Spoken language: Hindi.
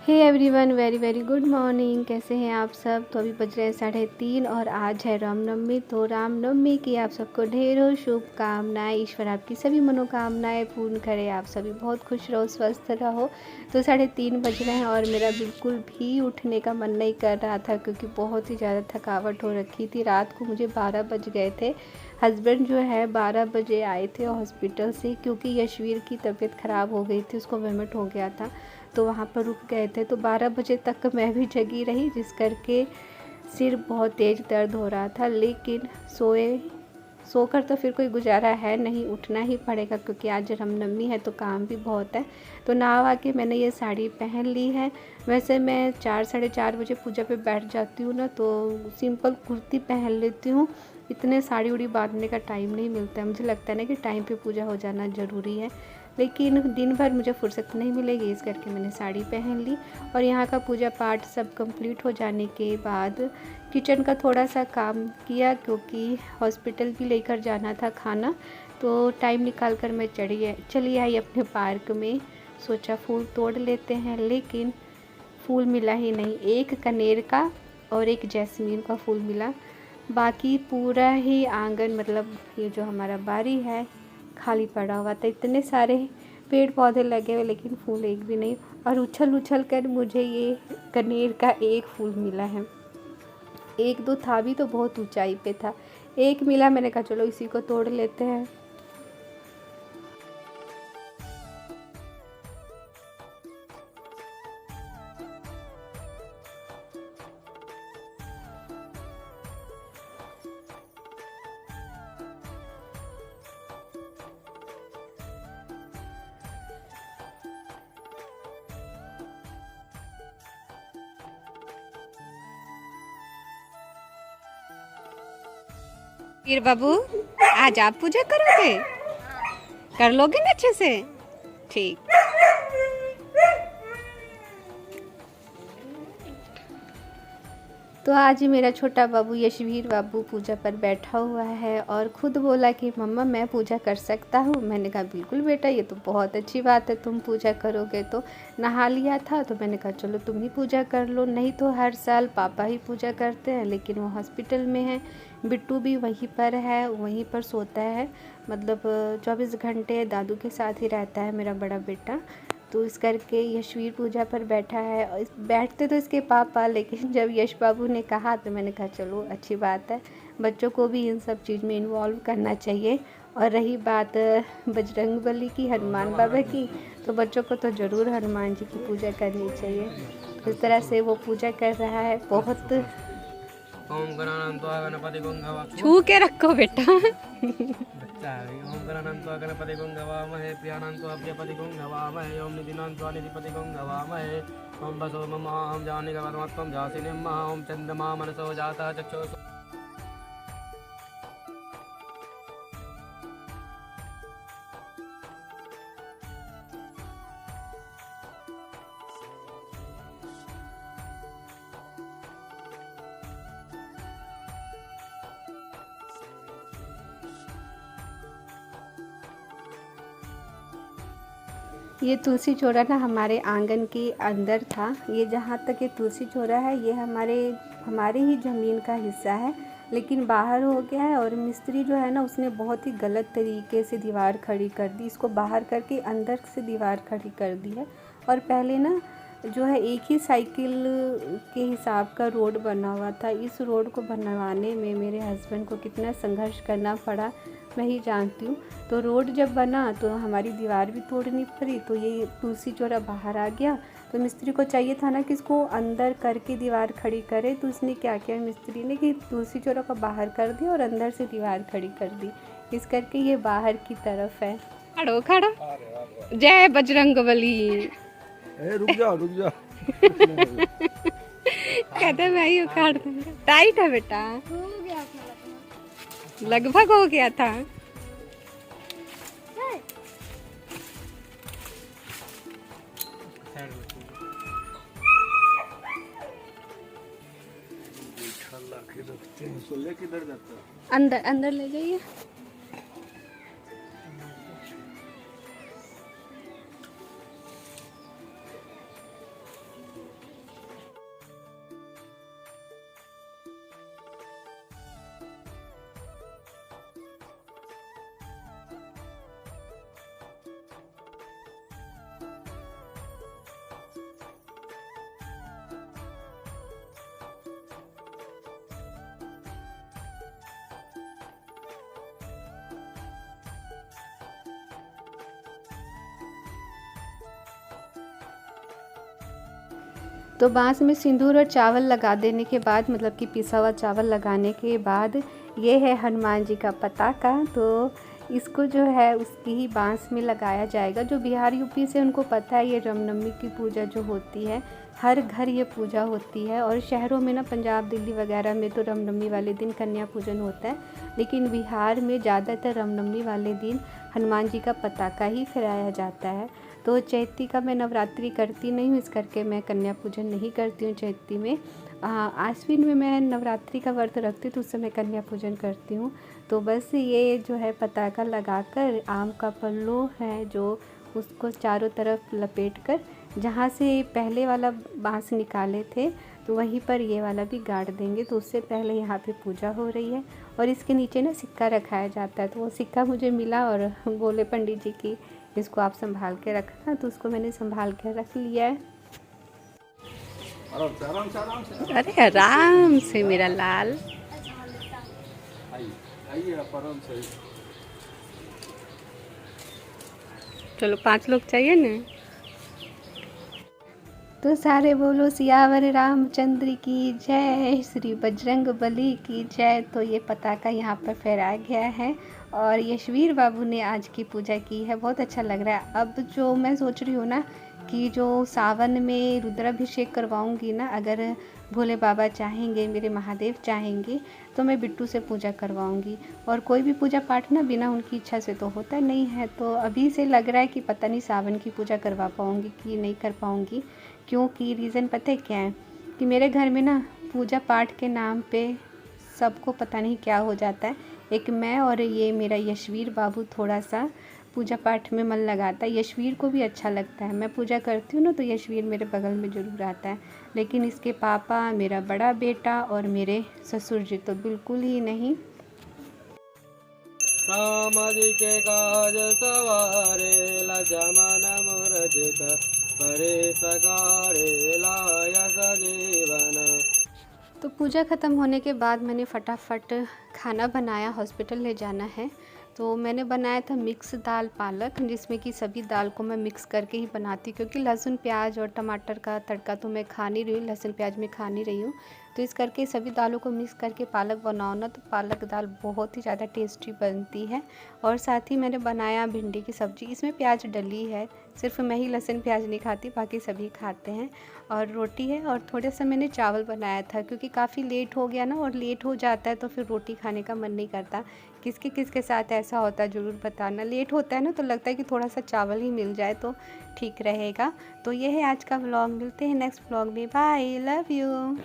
हे everyone, very very good morning. कैसे हैं आप सब। तो अभी बज रहे हैं 3:30 और आज है रामनवमी। तो रामनवमी की आप सबको ढेरों शुभकामनाएं। ईश्वर आपकी सभी मनोकामनाएं पूर्ण करे। आप सभी बहुत खुश रहो, स्वस्थ रहो। तो 3:30 बज रहे हैं और मेरा बिल्कुल भी उठने का मन नहीं कर रहा था क्योंकि बहुत ही ज़्यादा थकावट हो रखी थी। रात को मुझे 12 बज गए थे। हस्बैंड जो है 12 बजे आए थे हॉस्पिटल से क्योंकि यशवीर की तबीयत ख़राब हो गई थी, उसको वोमिट हो गया था तो वहाँ पर रुक गए थे। तो 12 बजे तक मैं भी जगी रही, जिस करके सिर बहुत तेज़ दर्द हो रहा था। लेकिन सोकर तो फिर कोई गुजारा है नहीं, उठना ही पड़ेगा क्योंकि आज रामनवमी है तो काम भी बहुत है। तो नहा के मैंने ये साड़ी पहन ली है। वैसे मैं 4 साढ़े 4 बजे पूजा पे बैठ जाती हूँ ना, तो सिंपल कुर्ती पहन लेती हूँ। इतने साड़ी उड़ी बांधने का टाइम नहीं मिलता है। मुझे लगता है ना कि टाइम पे पूजा हो जाना ज़रूरी है, लेकिन दिन भर मुझे फुर्सत नहीं मिलेगी, इस करके मैंने साड़ी पहन ली। और यहाँ का पूजा पाठ सब कंप्लीट हो जाने के बाद किचन का थोड़ा सा काम किया क्योंकि हॉस्पिटल भी लेकर जाना था खाना। तो टाइम निकाल कर मैं चली आई अपने पार्क में। सोचा फूल तोड़ लेते हैं, लेकिन फूल मिला ही नहीं। एक कनेर का और एक जैस्मीन का फूल मिला। बाकी पूरा ही आंगन, मतलब ये जो हमारा बारी है, खाली पड़ा हुआ था। इतने सारे पेड़ पौधे लगे हुए लेकिन फूल एक भी नहीं। और उछल उछल कर मुझे ये कनेर का एक फूल मिला है। एक दो था भी तो बहुत ऊंचाई पे था, एक मिला। मैंने कहा चलो इसी को तोड़ लेते हैं। वीर बाबू, आज आप पूजा करोगे? कर लोगे ना अच्छे से? ठीक। तो आज मेरा छोटा बाबू यशवीर बाबू पूजा पर बैठा हुआ है और ख़ुद बोला कि मम्मा मैं पूजा कर सकता हूँ। मैंने कहा बिल्कुल बेटा, ये तो बहुत अच्छी बात है, तुम पूजा करोगे। तो नहा लिया था तो मैंने कहा चलो तुम ही पूजा कर लो। नहीं तो हर साल पापा ही पूजा करते हैं, लेकिन वो हॉस्पिटल में है। बिट्टू भी वहीं पर है, वहीं पर सोता है, मतलब 24 घंटे दादू के साथ ही रहता है मेरा बड़ा बेटा। तो इस करके यशवीर पूजा पर बैठा है। बैठते तो इसके पापा, लेकिन जब यश बाबू ने कहा तो मैंने कहा चलो अच्छी बात है, बच्चों को भी इन सब चीज़ में इन्वॉल्व करना चाहिए। और रही बात बजरंगबली की, हनुमान बाबा की, तो बच्चों को तो ज़रूर हनुमान जी की पूजा करनी चाहिए। तो इस तरह से वो पूजा कर रहा है। बहुत छू के रखो बेटा। ओम गणानान्त्वा गणपतिगुं गवामहे प्रियानान्त्वा प्रियपतिगुं गवामहे ओम निधिनान्त्वा निधिपतिगुं गवामहे ओम वसो मम ओम जानिगवत्वं जासिनिम् ओम चन्द्रमा मनसो जाता चक्षुः। ये तुलसी चौरा ना हमारे आंगन के अंदर था। ये जहाँ तक ये तुलसी चौरा है ये हमारे ही ज़मीन का हिस्सा है, लेकिन बाहर हो गया है। और मिस्त्री जो है ना, उसने बहुत ही गलत तरीके से दीवार खड़ी कर दी। इसको बाहर करके अंदर से दीवार खड़ी कर दी है। और पहले ना जो है एक ही साइकिल के हिसाब का रोड बना हुआ था। इस रोड को बनवाने में मेरे हस्बैंड को कितना संघर्ष करना पड़ा मैं ही जानती हूँ। तो रोड जब बना तो हमारी दीवार भी तोड़नी पड़ी, तो ये तुलसी चौरा बाहर आ गया। तो मिस्त्री को चाहिए था ना कि इसको अंदर करके दीवार खड़ी करे, तो उसने क्या किया मिस्त्री ने कि तुलसी चौरा को बाहर कर दिया और अंदर से दीवार खड़ी कर दी। इस करके ये बाहर की तरफ है। खड़ो खड़ो, जय बजरंगबली। रुक जा कहते मैं ही उखाड़ दूंगा। टाइट है बेटा, लगभग हो गया था। अंदर अंदर ले जाइए। तो बांस में सिंदूर और चावल लगा देने के बाद, मतलब कि पिसा हुआ चावल लगाने के बाद, ये है हनुमान जी का पताका। तो इसको जो है उसकी ही बांस में लगाया जाएगा। जो बिहार यूपी से उनको पता है ये रामनवमी की पूजा जो होती है, हर घर ये पूजा होती है। और शहरों में ना, पंजाब दिल्ली वगैरह में तो रामनवमी वाले दिन कन्या पूजन होता है, लेकिन बिहार में ज़्यादातर रामनवमी वाले दिन हनुमान जी का पताका ही फहराया जाता है। तो चैती का मैं नवरात्रि करती नहीं हूँ, इस करके मैं कन्या पूजन नहीं करती हूँ चैती में। आश्विन में मैं नवरात्रि का व्रत रखती हूँ, तो उस समय कन्या पूजन करती हूँ। तो बस ये जो है पताका लगाकर आम का पल्लू है जो, उसको चारों तरफ लपेट कर, जहाँ से पहले वाला बांस निकाले थे तो वहीं पर ये वाला भी गाड़ देंगे। तो उससे पहले यहाँ पे पूजा हो रही है और इसके नीचे ना सिक्का रखाया जाता है। तो वो सिक्का मुझे मिला और बोले पंडित जी की इसको आप संभाल के रखना, तो उसको मैंने संभाल के रख लिया है। अरे आराम से मेरा लाल। चलो 5 लोग चाहिए ना। तो सारे बोलो सियावर रामचंद्र की जय, श्री बजरंग बली की जय। तो ये पताका यहाँ पर फहराया गया है और यशवीर बाबू ने आज की पूजा की है, बहुत अच्छा लग रहा है। अब जो मैं सोच रही हूँ ना कि जो सावन में रुद्राभिषेक करवाऊँगी ना, अगर भोले बाबा चाहेंगे, मेरे महादेव चाहेंगे, तो मैं बिट्टू से पूजा करवाऊँगी। और कोई भी पूजा पाठ ना बिना उनकी इच्छा से तो होता नहीं है। तो अभी से लग रहा है कि पता नहीं सावन की पूजा करवा पाऊँगी कि नहीं कर पाऊँगी। क्योंकि रीज़न पता है क्या है कि मेरे घर में ना पूजा पाठ के नाम पे सबको पता नहीं क्या हो जाता है। एक मैं और ये मेरा यशवीर बाबू थोड़ा सा पूजा पाठ में मन लगाता है। यशवीर को भी अच्छा लगता है, मैं पूजा करती हूँ ना तो यशवीर मेरे बगल में ज़रूर आता है। लेकिन इसके पापा, मेरा बड़ा बेटा और मेरे ससुर जी तो बिल्कुल ही नहीं। सामाजिक काज सवारे लक्ष्मण मूर्जित परे सकारे लाय सजीवन। तो पूजा ख़त्म होने के बाद मैंने फटाफट खाना बनाया, हॉस्पिटल ले जाना है। तो मैंने बनाया था मिक्स दाल पालक, जिसमें कि सभी दाल को मैं मिक्स करके ही बनाती हूँ, क्योंकि लहसुन प्याज और टमाटर का तड़का तो मैं खा नहीं रही हूँ, लहसुन प्याज में खा नहीं रही हूँ। तो इस करके सभी दालों को मिक्स करके पालक बनाओ ना, तो पालक दाल बहुत ही ज़्यादा टेस्टी बनती है। और साथ ही मैंने बनाया भिंडी की सब्ज़ी, इसमें प्याज डली है, सिर्फ मैं ही लहसुन प्याज नहीं खाती, बाकी सभी खाते हैं। और रोटी है और थोड़ा सा मैंने चावल बनाया था, क्योंकि काफ़ी लेट हो गया ना, और लेट हो जाता है तो फिर रोटी खाने का मन नहीं करता। किसके किसके साथ ऐसा होता है ज़रूर बताना। लेट होता है ना तो लगता है कि थोड़ा सा चावल ही मिल जाए तो ठीक रहेगा। तो ये है आज का व्लॉग, मिलते हैं नेक्स्ट व्लॉग में, बाय, लव यू।